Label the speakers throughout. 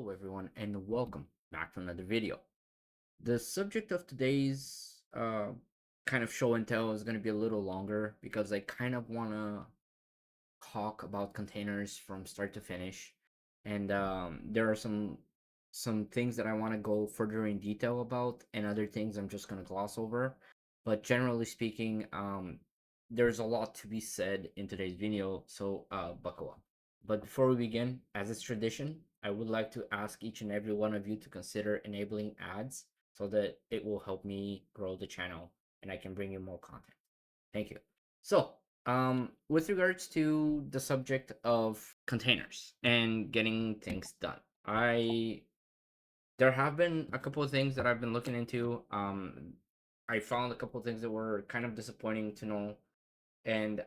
Speaker 1: Hello everyone and welcome back to another video. The subject of today's kind of show and tell is going to be a little longer because I kind of want to talk about containers from start to finish, and there are some things that I want to go further in detail about, and other things I'm just going to gloss over. But generally speaking, there's a lot to be said in today's video, so buckle up. But before we begin, as is tradition, I would like to ask each and every one of you to consider enabling ads so that it will help me grow the channel and I can bring you more content. Thank you. So, with regards to the subject of containers and getting things done, I there have been a couple of things that I've been looking into. I found a couple of things that were kind of disappointing to know, and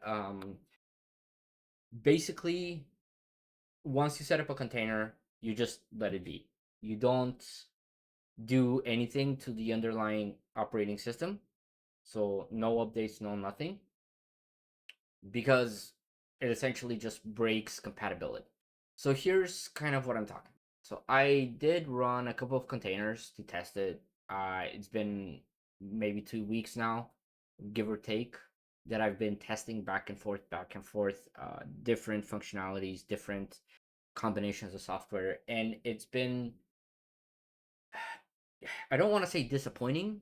Speaker 1: basically, once you set up a container, you just let it be. You don't do anything to the underlying operating system, so no updates, no nothing, because it essentially just breaks compatibility. So here's kind of what I'm talking. So I did run a couple of containers to test it. It's been maybe 2 weeks now, give or take, that I've been testing back and forth, different functionalities, different combinations of software, and it's been, I don't want to say disappointing,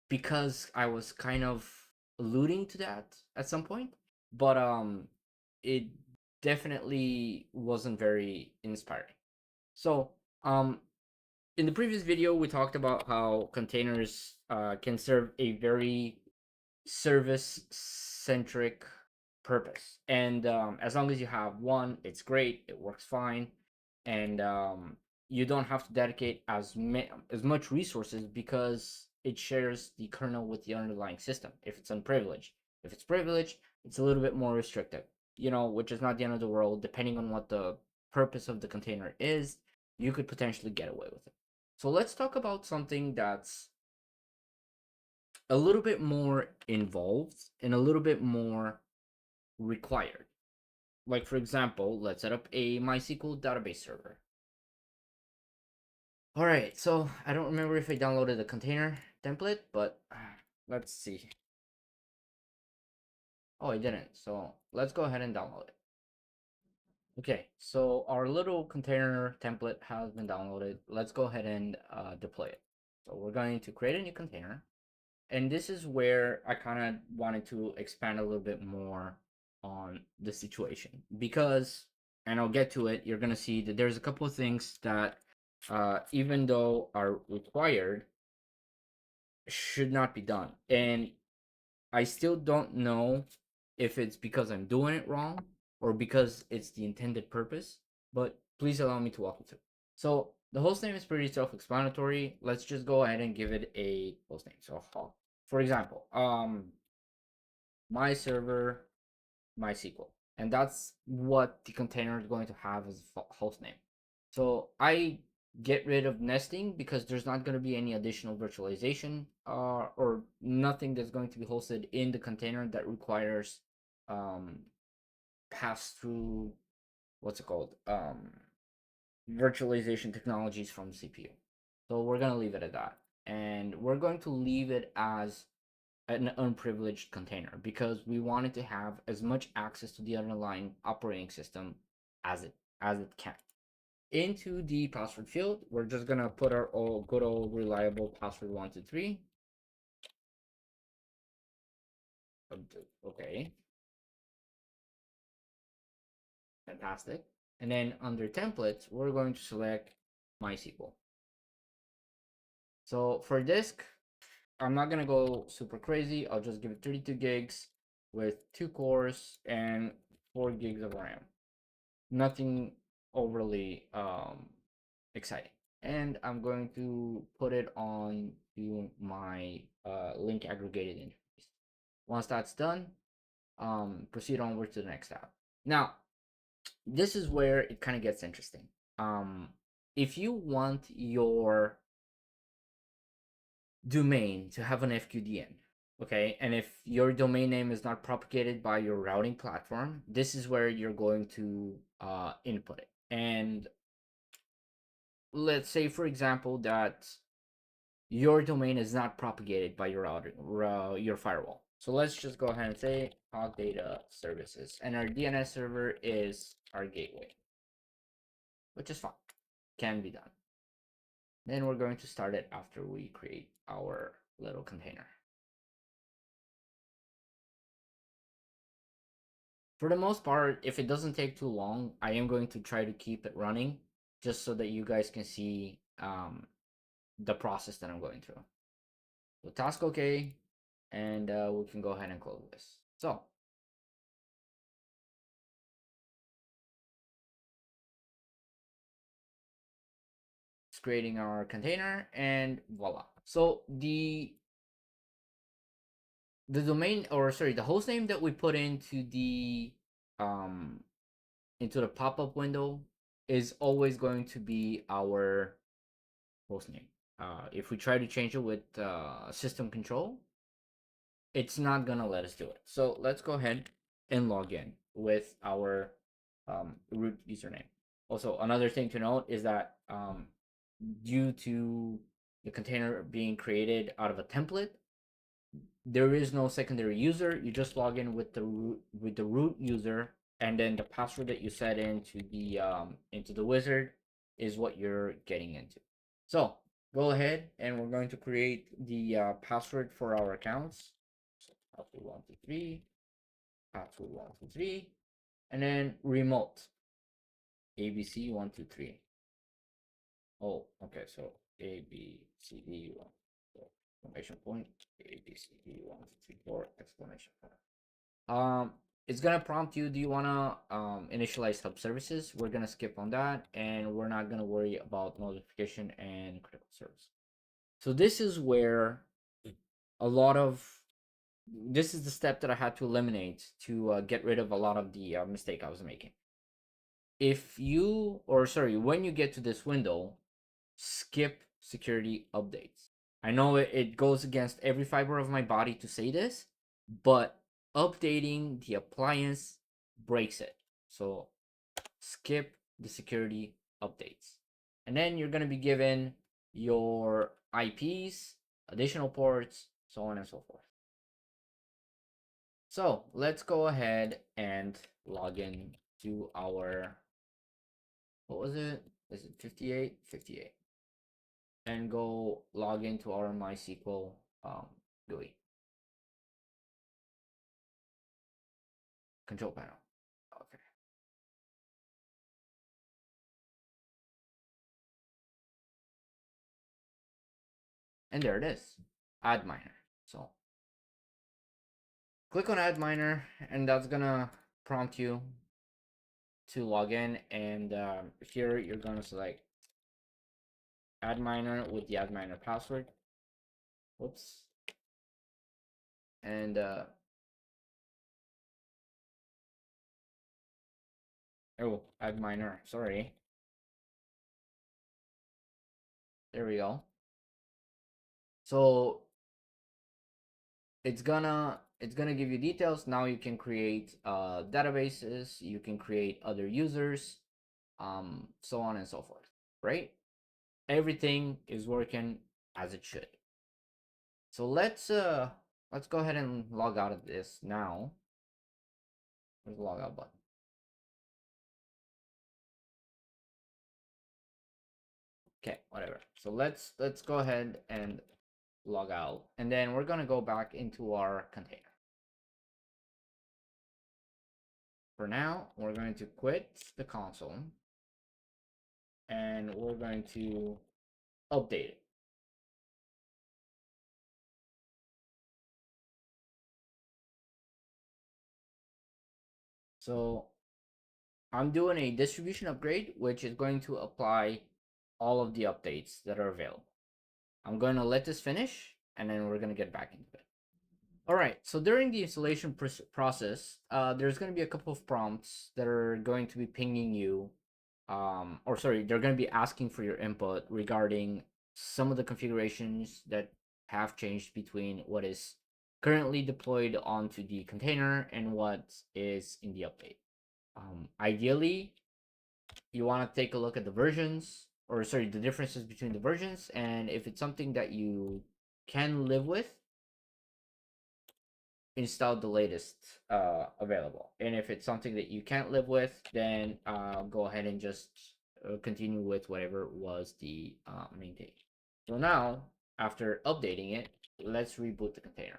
Speaker 1: because I was kind of alluding to that at some point, but it definitely wasn't very inspiring. So, um in the previous video we talked about how containers can serve a very service centric purpose, and as long as you have one, it's great, it works fine, and you don't have to dedicate as much resources because it shares the kernel with the underlying system if it's unprivileged. If it's privileged, it's a little bit more restrictive, which is not the end of the world. Depending on what the purpose of the container is, you could potentially get away with it. So let's talk about something that's a little bit more involved and a little bit more required. Like, for example, let's set up a MySQL database server. All right, so I don't remember if I downloaded the container template, but let's see. Oh, I didn't. So let's go ahead and download it. Okay, so our little container template has been downloaded. Let's go ahead and deploy it. So we're going to create a new container. And this is where I kind of wanted to expand a little bit more on the situation, because, and I'll get to it, you're going to see that there's a couple of things that, even though are required, should not be done. And I still don't know if it's because I'm doing it wrong or because it's the intended purpose, but please allow me to walk you through. So the host name is pretty self-explanatory. Let's just go ahead and give it a host name. So for example, my server, MySQL, and that's what the container is going to have as host name. So I get rid of nesting because there's not going to be any additional virtualization, or nothing that's going to be hosted in the container that requires um, pass through, what's it called, virtualization technologies from CPU. So we're going to leave it at that, and we're going to leave it as an unprivileged container because we wanted to have as much access to the underlying operating system as it can. Into the password field, we're just gonna put our good old reliable password 123. Okay, fantastic. And then under templates, we're going to select MySQL. So for disk, I'm not gonna go super crazy. I'll just give it 32 gigs with 2 cores and 4 gigs of RAM. Nothing overly exciting. And I'm going to put it on to my link aggregated interface. Once that's done, proceed onward to the next tab. Now, this is where it kind of gets interesting. If you want your domain to have an FQDN, okay, and if your domain name is not propagated by your routing platform, this is where you're going to input it. And let's say, for example, that your domain is not propagated by your router, your firewall. So let's just go ahead and say hog data services, and our DNS server is our gateway, which is fine, can be done. Then we're going to start it after we create our little container. For the most part, if it doesn't take too long, I am going to try to keep it running just so that you guys can see the process that I'm going through. So task okay, and we can go ahead and close this. So it's creating our container, and voila. So the domain, or sorry, the host name that we put um into the pop-up window is always going to be our host name. If we try to change it with system control, it's not gonna let us do it. So let's go ahead and log in with our root username. Also, another thing to note is that due to the container being created out of a template, there is no secondary user. You just log in with the root user, and then the password that you set into the wizard is what you're getting into. So go ahead, and we're going to create the password for our accounts. So password 123, password 123, and then remote ABC 123. Oh, okay. So ABCD1. Exclamation point. ABCD1, 2, 3, 4. Exclamation point. It's gonna prompt you. Do you wanna initialize hub services? We're gonna skip on that, and we're not gonna worry about notification and critical service. So this is where a lot of this is the step that I had to eliminate to get rid of a lot of the mistake I was making. If you, or sorry, when you get to this window, skip security updates. I know it goes against every fiber of my body to say this, but updating the appliance breaks it. So skip the security updates. And then you're going to be given your IPs, additional ports, so on and so forth. So let's go ahead and log in to our, what was it? Is it 58? 58. And go log into our MySQL GUI. Control panel. Okay. And there it is. Add miner. So click on add miner, and that's gonna prompt you to log in. And here you're gonna select add miner with the add miner password. Whoops. And oh, add miner. Sorry. There we go. So it's gonna give you details. Now you can create databases, you can create other users, so on and so forth, right? Everything is working as it should. So let's go ahead and log out of this now. Where's the logout button? Okay, whatever. So let's go ahead and log out, and then we're gonna go back into our container. For now, we're going to quit the console, and we're going to update it. So I'm doing a distribution upgrade, which is going to apply all of the updates that are available. I'm going to let this finish, and then we're going to get back into it. All right, so during the installation process, there's going to be a couple of prompts that are going to be pinging you, or sorry, they're going to be asking for your input regarding some of the configurations that have changed between what is currently deployed onto the container and what is in the update. Ideally, you want to take a look at the versions, or sorry, the differences between the versions, and if it's something that you can live with, install the latest available. And if it's something that you can't live with, then go ahead and just continue with whatever was the maintained. So now, after updating it, let's reboot the container.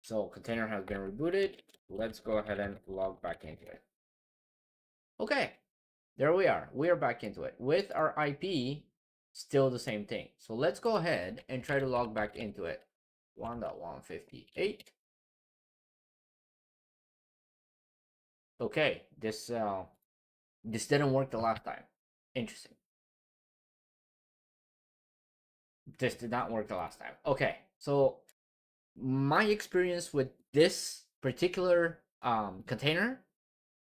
Speaker 1: So container has been rebooted. Let's go ahead and log back into it. Okay, there we are. We are back into it. With our IP, still the same thing. So let's go ahead and try to log back into it. 1.158. Okay, this didn't work the last time. Interesting. This did not work the last time. Okay, so my experience with this particular container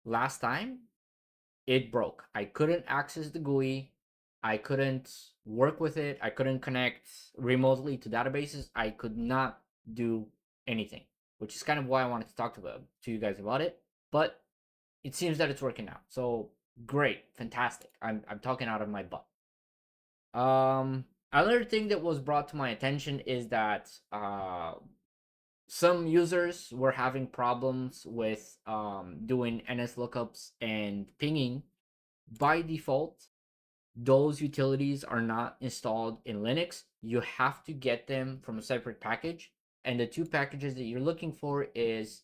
Speaker 1: last time, it broke. I couldn't access the GUI. I couldn't work with it. I couldn't connect remotely to databases. I could not do anything, which is kind of why I wanted to talk to you guys about it. But it seems that it's working out. So great, fantastic. I'm talking out of my butt. Another thing that was brought to my attention is that some users were having problems with doing NS lookups and pinging. By default, those utilities are not installed in Linux. You have to get them from a separate package. And the two packages that you're looking for is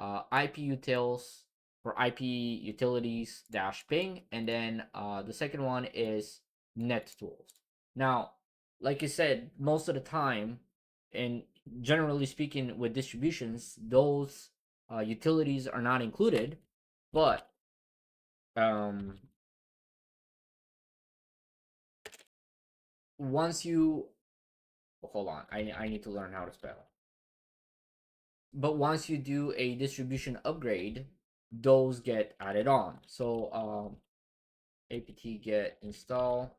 Speaker 1: iputils for IP utilities dash ping, and then the second one is nettools. Now, like I said, most of the time, and generally speaking, with distributions, those utilities are not included, but um, once you hold on, I need to learn how to spell. But once you do a distribution upgrade, those get added on. So apt get install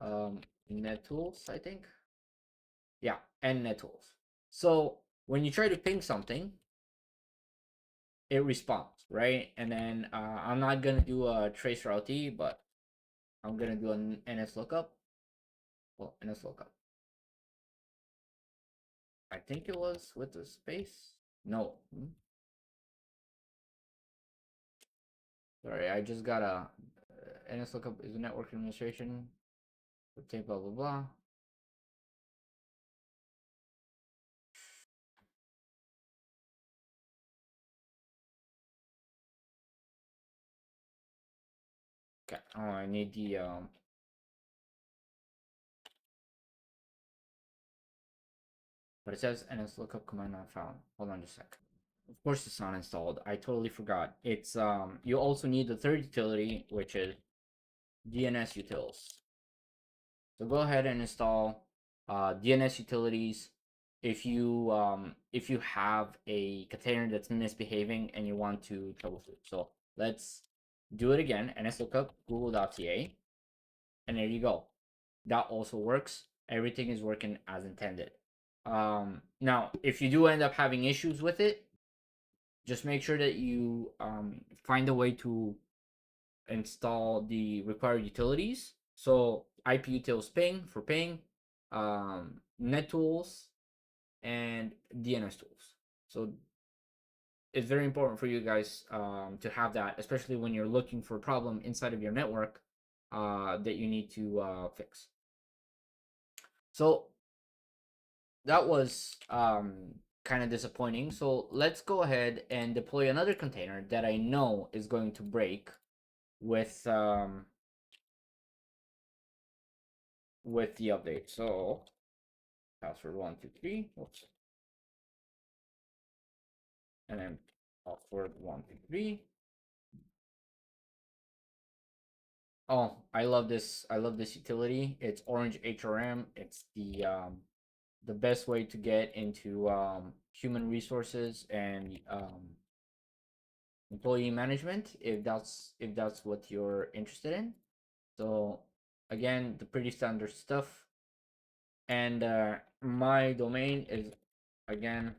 Speaker 1: nettools, I think. Yeah, and nettools. So when you try to ping something, it responds, right? And then I'm not gonna do a trace route, but I'm gonna do an ns lookup. Well, ns lookup. I think it was with the space. No. Sorry, I just got a NS lookup is a network administration. Okay, blah blah blah. Okay. Oh, I need the but it says NS lookup command not found. Hold on just a sec. Of course it's not installed. I totally forgot. It's you also need the third utility, which is DNS utils. So go ahead and install DNS utilities if you have a container that's misbehaving and you want to troubleshoot. So let's do it again. NS lookup google.ca, and there you go. That also works. Everything is working as intended. Now, if you do end up having issues with it, just make sure that you find a way to install the required utilities. So iputils ping for ping, nettools, and DNS tools. So it's very important for you guys to have that, especially when you're looking for a problem inside of your network that you need to fix. So that was kind of disappointing. So let's go ahead and deploy another container that I know is going to break with the update. So password 123, oops, and then password 123. Oh, I love this. I love this utility. It's Orange HRM. It's the best way to get into human resources and employee management if that's what you're interested in. So again, the pretty standard stuff. And my domain is again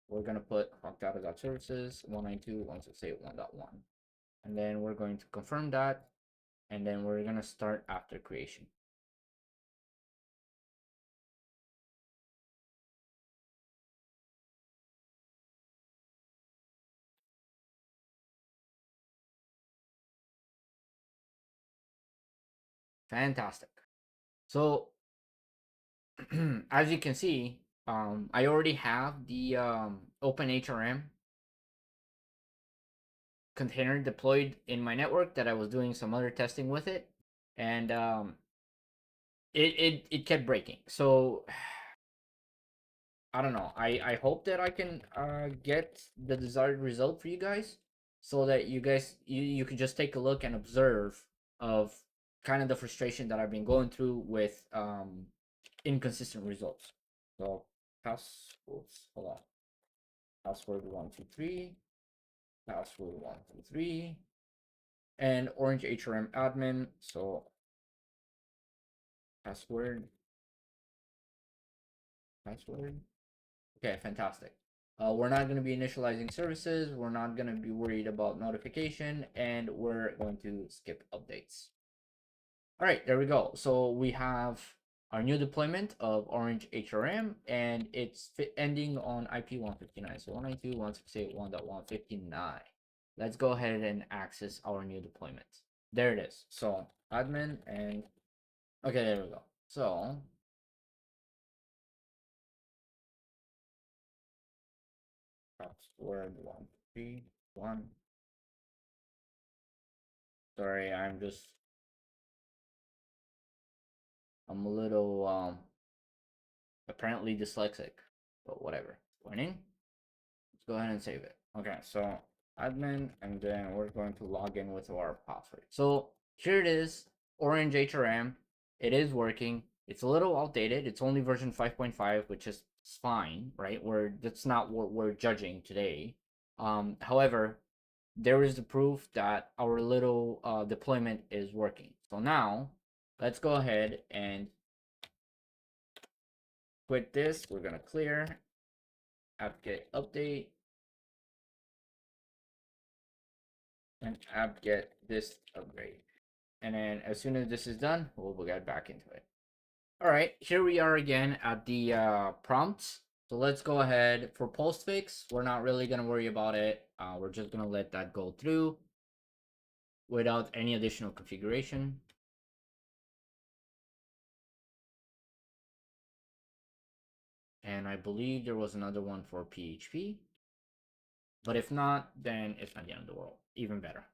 Speaker 1: we're gonna put hawkdata.services 192.168.1.1, and then we're going to confirm that, and then we're gonna start after creation. Fantastic. So as you can see, I already have the OpenHRM container deployed in my network that I was doing some other testing with it, and it kept breaking. So I don't know. I hope that I can get the desired result for you guys, so that you can just take a look and observe of kind of the frustration that I've been going through with inconsistent results. So passwords, hold on. Password 123, password 123, and orange HRM admin. So password, password. Okay, fantastic. We're not going to be initializing services. We're not going to be worried about notification, and we're going to skip updates. All right, there we go. So we have our new deployment of Orange HRM, and it's ending on IP 159. So 192.168.1.159. Let's go ahead and access our new deployment. There it is. So admin and okay, there we go. So password 131. Sorry, I'm a little apparently dyslexic, but whatever. Warning. Let's go ahead and save it. Okay, so admin, and then we're going to log in with our password. So here it is, Orange HRM. It is working. It's a little outdated. It's only version 5.5, which is fine, right? That's not what we're judging today. However, there is the proof that our little deployment is working. So now let's go ahead and quit this. We're gonna clear apt-get update and apt-get this upgrade. And then as soon as this is done, we'll get back into it. All right, here we are again at the prompts. So let's go ahead for postfix. We're not really gonna worry about it. We're just gonna let that go through without any additional configuration. And I believe there was another one for PHP. But if not, then it's not the end of the world. Even better.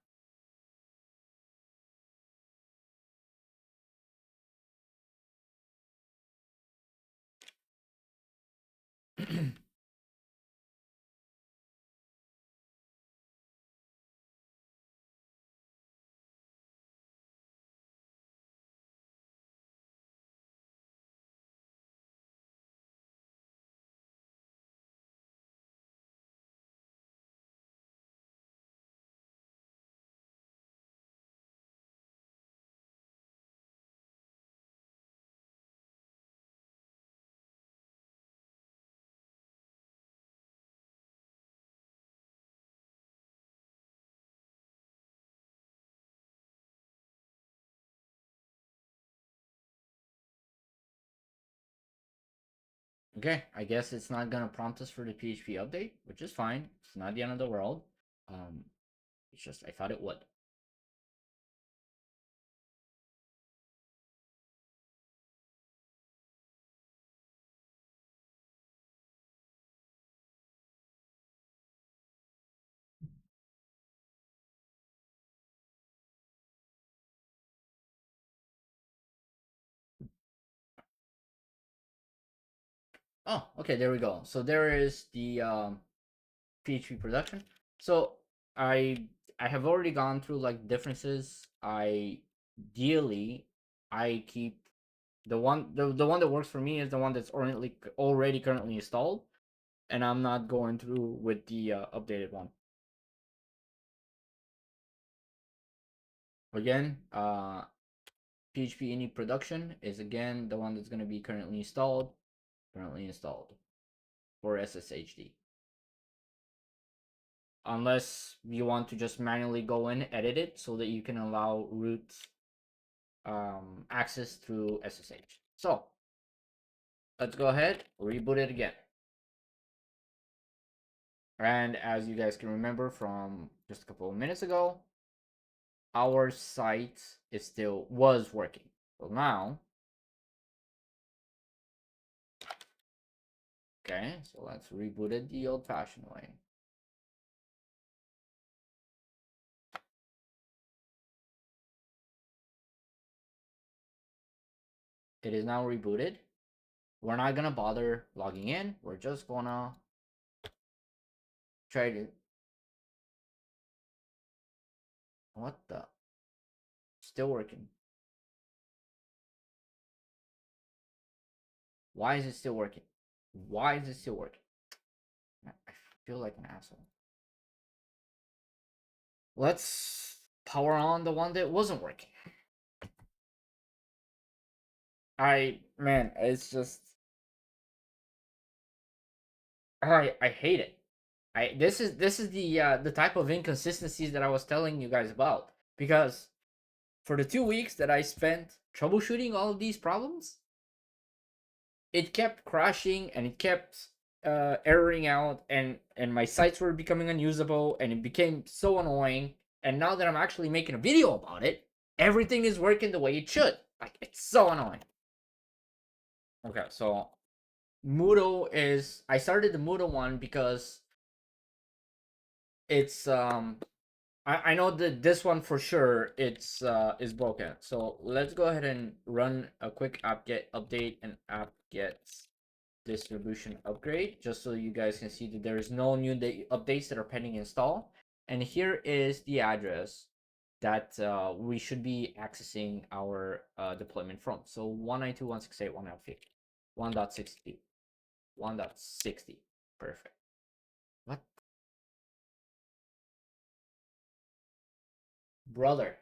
Speaker 1: Okay, I guess it's not gonna prompt us for the PHP update, which is fine. It's not the end of the world. Um, it's just I thought it would. Oh, okay, there we go. So there is the PHP production. So I I have already gone through like differences. Ideally I keep the one that works for me is the one that's already currently installed, and I'm not going through with the updated one. Again, PHP ini production is again the one that's going to be currently installed for SSHD. unless you want to just manually go in, edit it so that you can allow root access through SSH. So let's go ahead, reboot it again. And as you guys can remember from just a couple of minutes ago, our site is still was working. So now, okay, so let's reboot it the old-fashioned way. It is now rebooted. We're not gonna bother logging in. We're just gonna try to. What the? Still working. Why is it still working? Why is it still working? I feel like an asshole. Let's power on the one that wasn't working. Man, it's just I hate it. This is the type of inconsistencies that I was telling you guys about, because for the 2 weeks that I spent troubleshooting all of these problems, it kept crashing and it kept erroring out, and my sites were becoming unusable, and it became so annoying. And now that I'm actually making a video about it, everything is working the way it should. Like, it's so annoying. Okay, so Moodle is I started the Moodle one because it's I know that this one for sure it's is broken. So let's go ahead and run a quick apt-get update and apt-get distribution upgrade, just so you guys can see that there is no new updates that are pending install. And here is the address that we should be accessing our deployment from. So 192.168.1.50, 1.60, 1.60. Perfect. What? Brother.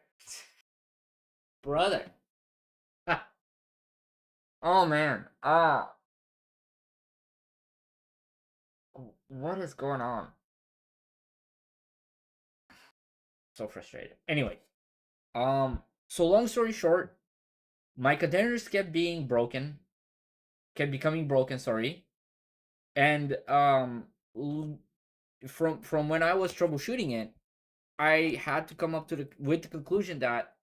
Speaker 1: Brother. Oh man. What is going on? So frustrated. Anyway, so long story short, my containers kept being broken, kept becoming broken, sorry. And from when I was troubleshooting it, I had to come up to with the conclusion that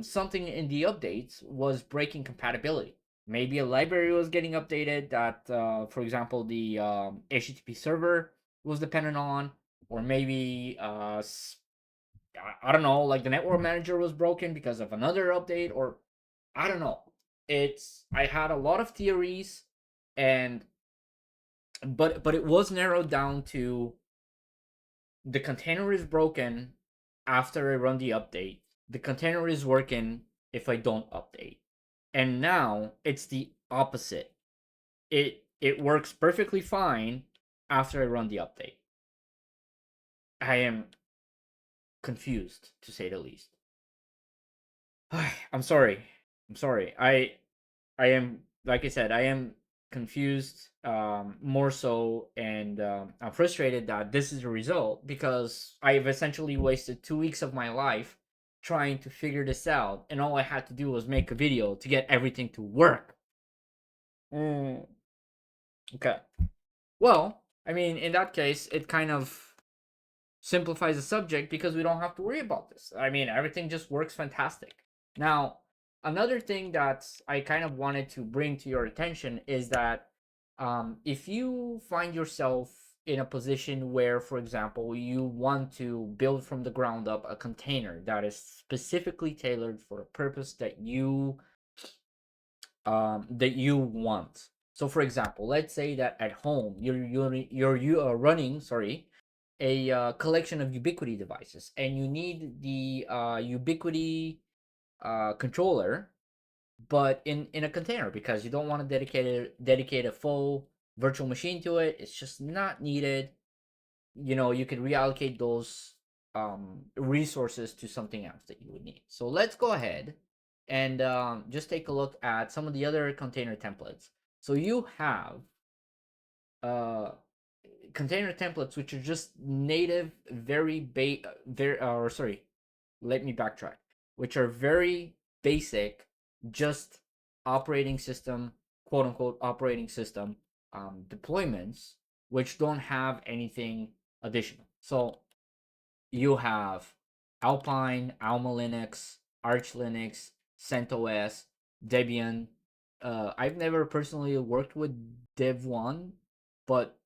Speaker 1: something in the updates was breaking compatibility. Maybe a library was getting updated that, for example, the HTTP server was dependent on, or maybe I don't know, like the network manager was broken because of another update, or I don't know. I had a lot of theories, and but it was narrowed down to the container is broken after I run the update. The container is working if I don't update. And now it's the opposite. It works perfectly fine after I run the update. I am confused, to say the least. I'm sorry. I'm sorry. I am, like I said, I am confused, more so, and I'm frustrated that this is the result, because I've essentially wasted 2 weeks of my life trying to figure this out, and all I had to do was make a video to get everything to work. Okay. Well, I mean, in that case, it kind of simplifies the subject because we don't have to worry about this. I mean, everything just works fantastic. Now, another thing that I kind of wanted to bring to your attention is that if you find yourself in a position where, for example, you want to build from the ground up a container that is specifically tailored for a purpose that you want. So, for example, let's say that at home you're running, sorry, a collection of Ubiquiti devices, and you need the Ubiquiti controller, but in a container, because you don't want to dedicate a full virtual machine to it. It's just not needed. You could reallocate those resources to something else that you would need. So let's go ahead and just take a look at some of the other container templates. So you have uh container templates, which are just native, or sorry, let me backtrack, which are very basic, just operating system, quote unquote, operating system deployments, which don't have anything additional. So you have Alpine, Alma Linux, Arch Linux, CentOS, Debian. I've never personally worked with Dev1, but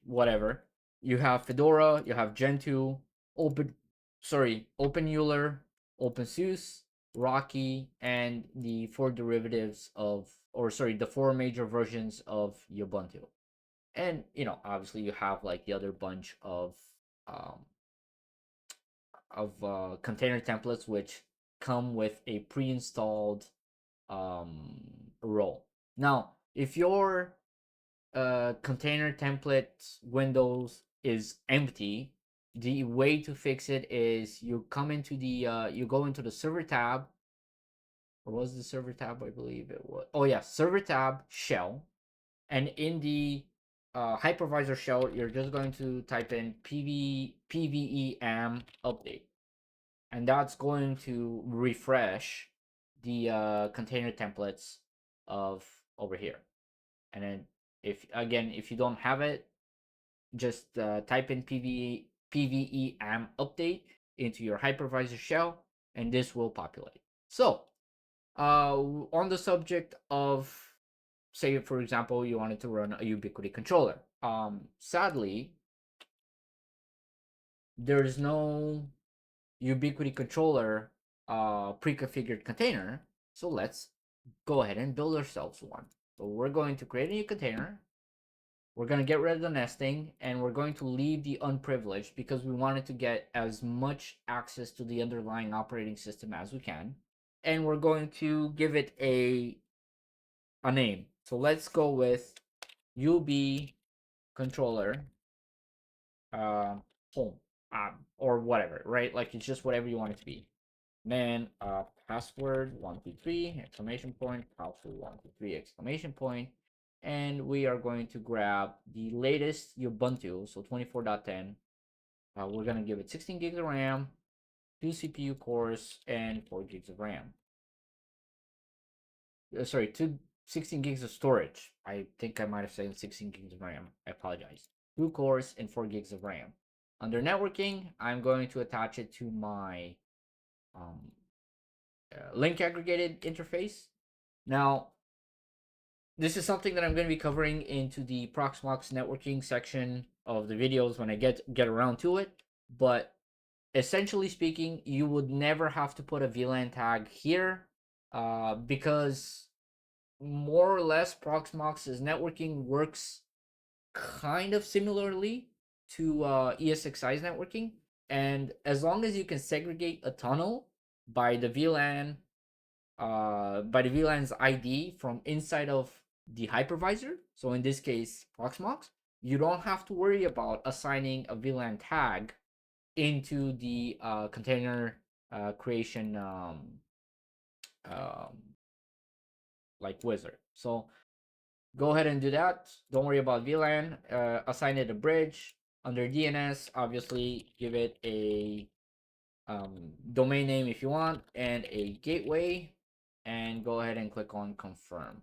Speaker 1: whatever. You have Fedora, you have Gentoo, Open, OpenEuler, OpenSUSE, Rocky, and the four derivatives of, or sorry, the four major versions of Ubuntu. And obviously you have like the other bunch um, container templates which come with a pre-installed um, role. Now, if your container template windows is empty, the way to fix it is you come into the you go into the server tab. Or was the server tab? I believe it was. Oh yeah, server tab shell, and in the hypervisor shell, you're just going to type in pvem update, and that's going to refresh the container templates of over here. And then if you don't have it, just type in pvem update into your hypervisor shell, and this will populate. So on the subject of, say for example, you wanted to run a Ubiquiti controller, sadly there's no Ubiquiti controller pre-configured container. So let's go ahead and build ourselves one. So we're going to create a new container. We're going to get rid of the nesting, and we're going to leave the unprivileged because we wanted to get as much access to the underlying operating system as we can. And we're going to give it a name. So let's go with UB controller home, or whatever, right? Like it's just whatever you want it to be. Then password 123 exclamation point, password 123 exclamation point, and we are going to grab the latest Ubuntu, so 24.10. We're gonna give it 16 gigs of RAM, 2 CPU cores, and 4 gigs of RAM. Sorry, 16 gigs of storage. I think I might have said 16 gigs of RAM. I apologize. 2 cores and 4 gigs of RAM. Under networking, I'm going to attach it to my link aggregated interface. Now, this is something that I'm going to be covering into the Proxmox networking section of the videos when I get around to it. But essentially speaking, you would never have to put a VLAN tag here because more or less Proxmox's networking works kind of similarly to ESXi's networking. And as long as you can segregate a tunnel by the VLAN by the VLAN's ID from inside of the hypervisor, so in this case Proxmox, you don't have to worry about assigning a VLAN tag into the container creation um, like wizard. So go ahead and do that. Don't worry about VLAN. Assign it a bridge. Under DNS, obviously give it a domain name if you want, and a gateway, and go ahead and click on confirm.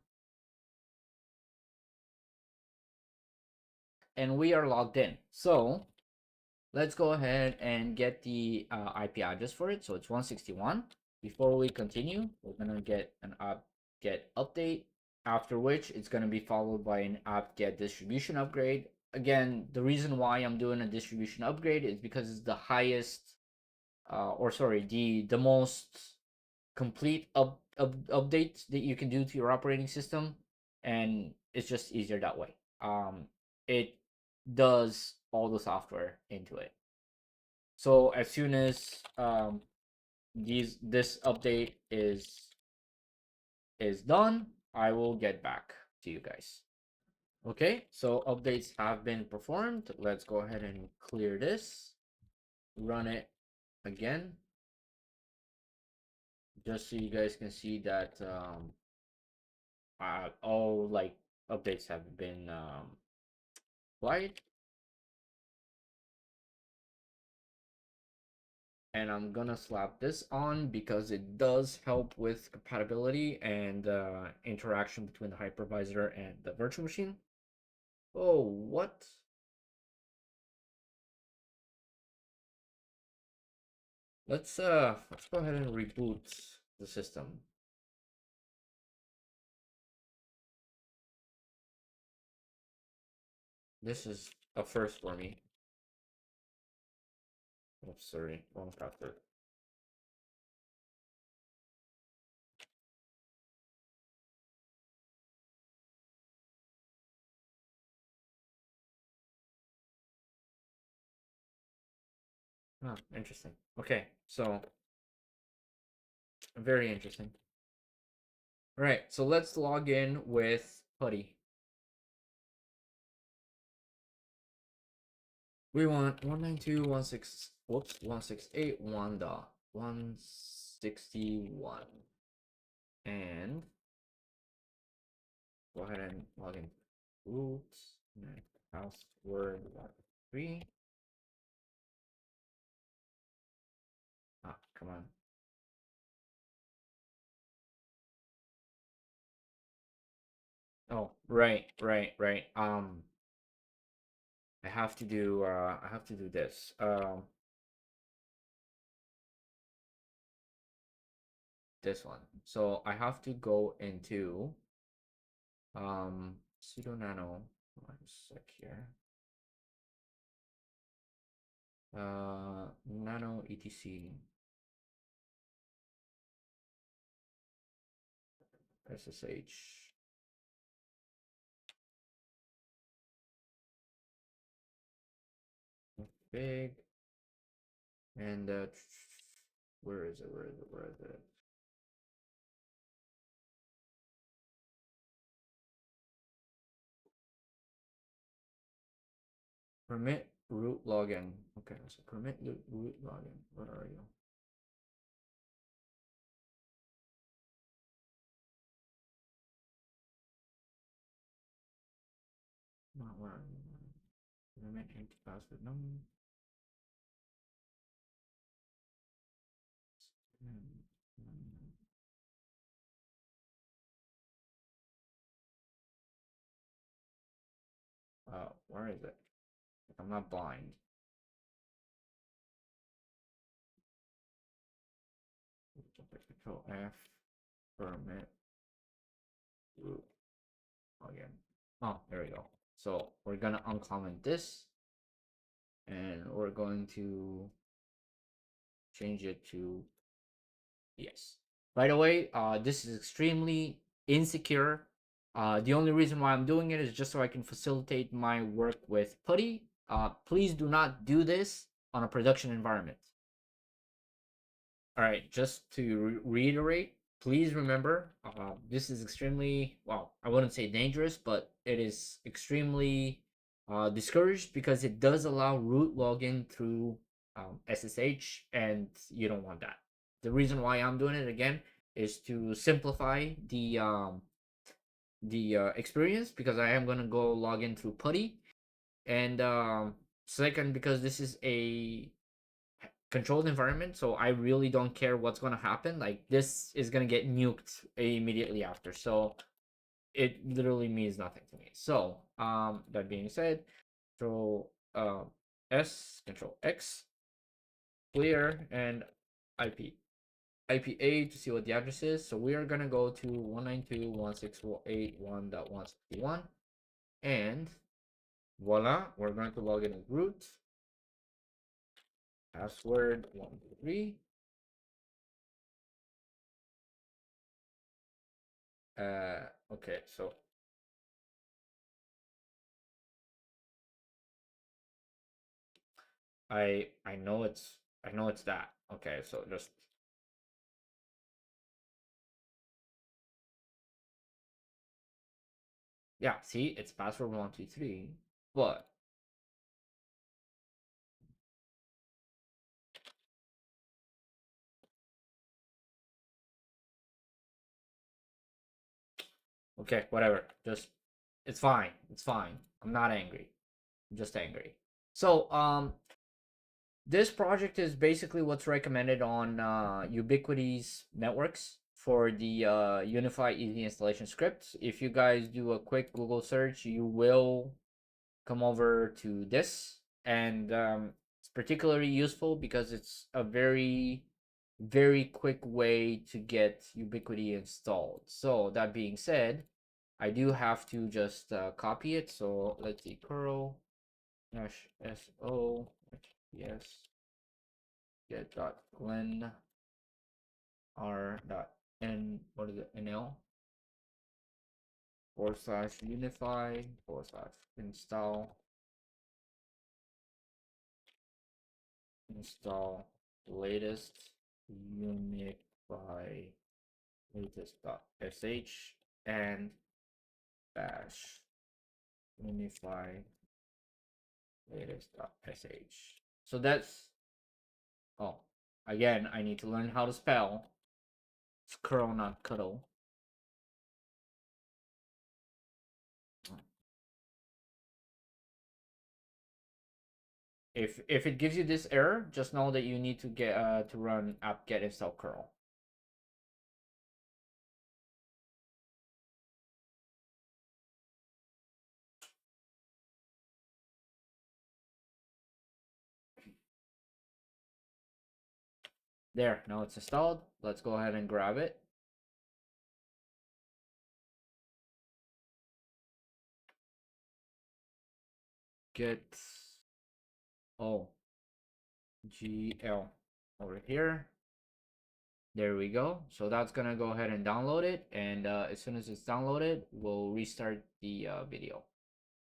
Speaker 1: And we are logged in. So let's go ahead and get the IP address for it. So it's 161. Before we continue, we're gonna get an apt-get update, after which it's gonna be followed by an apt-get distribution upgrade. Again, the reason why I'm doing a distribution upgrade is because it's the highest, or sorry, the most complete update that you can do to your operating system, and it's just easier that way. It does all the software into it. So as soon as this update is done, I will get back to you guys. Okay, so updates have been performed. Let's go ahead and clear this, run it again, just so you guys can see that all like updates have been applied. and I'm gonna slap this on because it does help with compatibility and interaction between the hypervisor and the virtual machine. Oh, what? Let's go ahead and reboot the system. This is a first for me. Oh, sorry, wrong password. Ah, interesting. Okay, so very interesting. All right, so let's log in with Putty. We want 192.168 whoops 168.1.161 and go ahead and log in root password 3. Ah, come on. Oh, right. I have to do this. This one. So I have to go into sudo nano. One sec here. Nano etc ssh big and where is it? Permit root login. Okay, so permit root login. Where are you? Not where are you? Permit empty password number. Where is it? I'm not blind. Control F. Permit root login. Oh, there we go. So we're gonna uncomment this, and we're going to change it to yes. By the way, this is extremely insecure. The only reason why I'm doing it is just so I can facilitate my work with Putty. Please do not do this on a production environment. All right, just to reiterate, please remember this is extremely, well, I wouldn't say dangerous, but it is extremely discouraged because it does allow root login through SSH, and you don't want that. The reason why I'm doing it again is to simplify the experience because I am gonna go log in through Putty, and second because this is a controlled environment, so I really don't care what's gonna happen. Like this is gonna get nuked immediately after, so it literally means nothing to me. So that being said, control S, control X, clear, and IP. IPA to see what the address is. So we are gonna go to 192.168.1.161 and voila, we're going to log in as root. Password 123. Okay, so I know it's that. Okay, so just yeah, see, it's password 123, but okay, whatever. Just it's fine. It's fine. I'm not angry. I'm just angry. So This project is basically what's recommended on Ubiquiti's networks for the Unify Easy Installation script. If you guys do a quick Google search, you will come over to this, and it's particularly useful because it's a very quick way to get Ubiquiti installed. So that being said, I do have to just copy it. So let's see, curl -so yes get dot glen r dot n, what is it, nl /unify install latest unify latest.sh and bash unify latest.sh. So that's, oh, again, I need to learn how to spell. It's curl, not cuddle. If it gives you this error, just know that you need to get to run apt-get install curl. There, now it's installed. Let's go ahead and grab it. Get GL over here. There we go. So that's gonna go ahead and download it, and as soon as it's downloaded, we'll restart the video.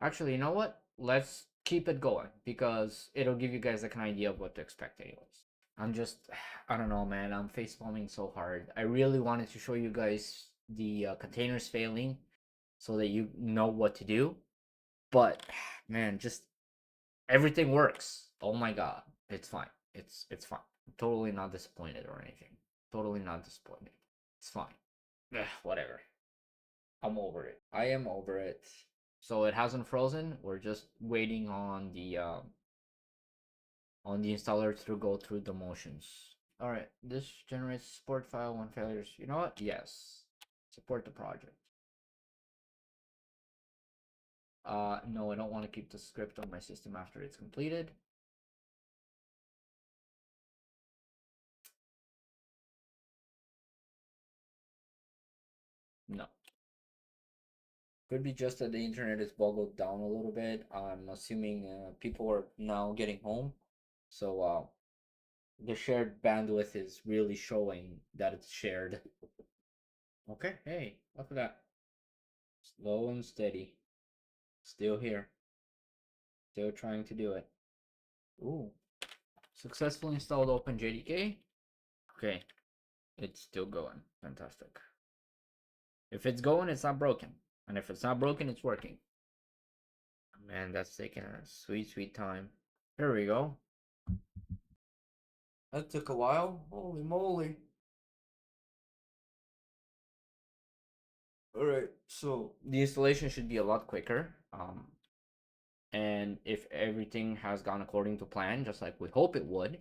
Speaker 1: Actually, you know what? Let's keep it going because it'll give you guys like an idea of what to expect anyways. I'm just, I don't know, man. I'm facepalming so hard. I really wanted to show you guys the containers failing so that you know what to do. But, man, just everything works. Oh my god. It's fine. It's fine. I'm totally not disappointed or anything. Totally not disappointed. It's fine. Ugh, whatever. I'm over it. I am over it. So it hasn't frozen. We're just waiting on the installer to go through the motions. All right, this generates support file when failures. You know what? Yes, support the project. No, I don't want to keep the script on my system after it's completed. No. Could be just that the internet is boggled down a little bit. I'm assuming people are now getting home, so the shared bandwidth is really showing that it's shared. Okay, hey, look at that. Slow and steady. Still here. Still trying to do it. Ooh. Successfully installed OpenJDK. Okay, it's still going. Fantastic. If it's going, it's not broken. And if it's not broken, it's working. Man, that's taking a sweet, sweet time. Here we go. That took a while. Holy moly. Alright, so the installation should be a lot quicker. And if everything has gone according to plan, just like we hope it would,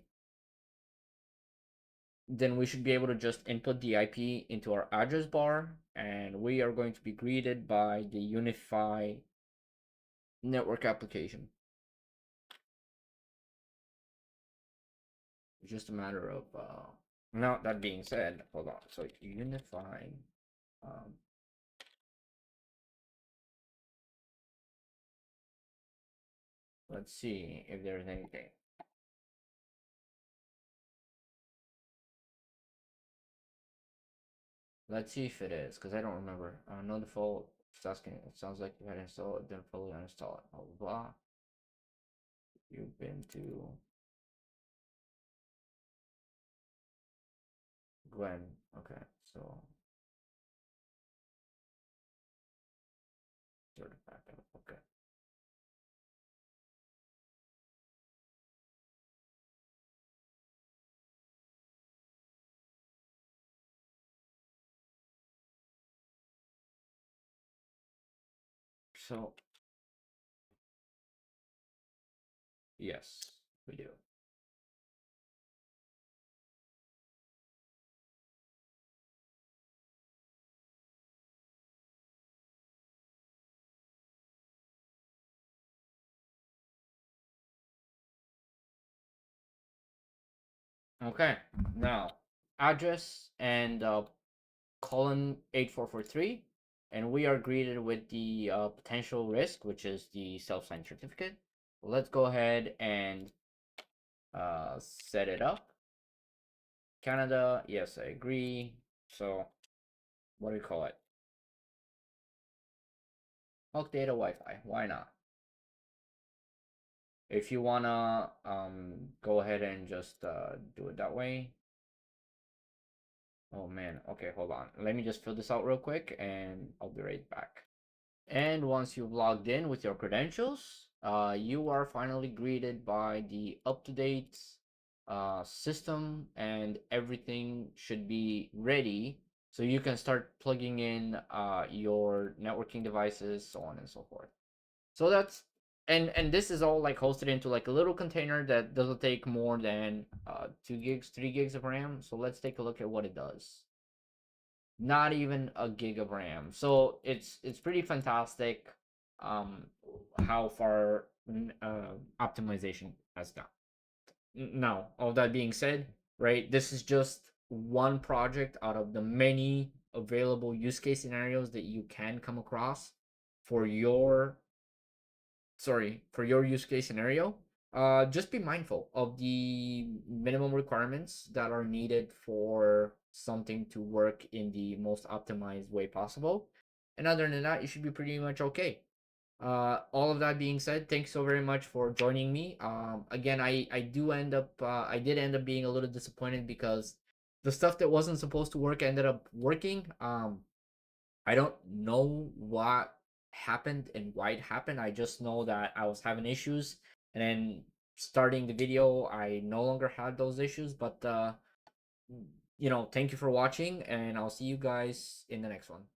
Speaker 1: then we should be able to just input the IP into our address bar, and we are going to be greeted by the Unify network application. It's just a matter of now that being said, hold on. So Unify, um, let's see if there's anything. Let's see if it is, because I don't remember. No default. It's asking. It sounds like you had installed it, then fully uninstall it. Blah blah blah. You've been to Gwen. Okay, so sort of backup. Okay. So yes, we do. Okay, now address and colon 8443, and we are greeted with the potential risk, which is the self-signed certificate. Let's go ahead and set it up. Canada, yes, I agree. So, what do we call it? Bulk data Wi-Fi. Why not? If you wanna go ahead and just do it that way. Oh man, okay, hold on. Let me just fill this out real quick and I'll be right back. And once you've logged in with your credentials, you are finally greeted by the up-to-date system, and everything should be ready so you can start plugging in your networking devices, so on and so forth. So that's and this is all like hosted into like a little container that doesn't take more than 2 gigs, 3 gigs of RAM. So let's take a look at what it does. Not even a gig of RAM. So it's pretty fantastic um how far optimization has gone. Now, all that being said, right, this is just one project out of the many available use case scenarios that you can come across for your for your use case scenario. Just be mindful of the minimum requirements that are needed for something to work in the most optimized way possible. And other than that, you should be pretty much okay. All of that being said, thanks so very much for joining me. Again, I did end up being a little disappointed because the stuff that wasn't supposed to work ended up working. I don't know what happened and why it happened. I just know that I was having issues, and then starting the video, I no longer had those issues. But thank you for watching, and I'll see you guys in the next one.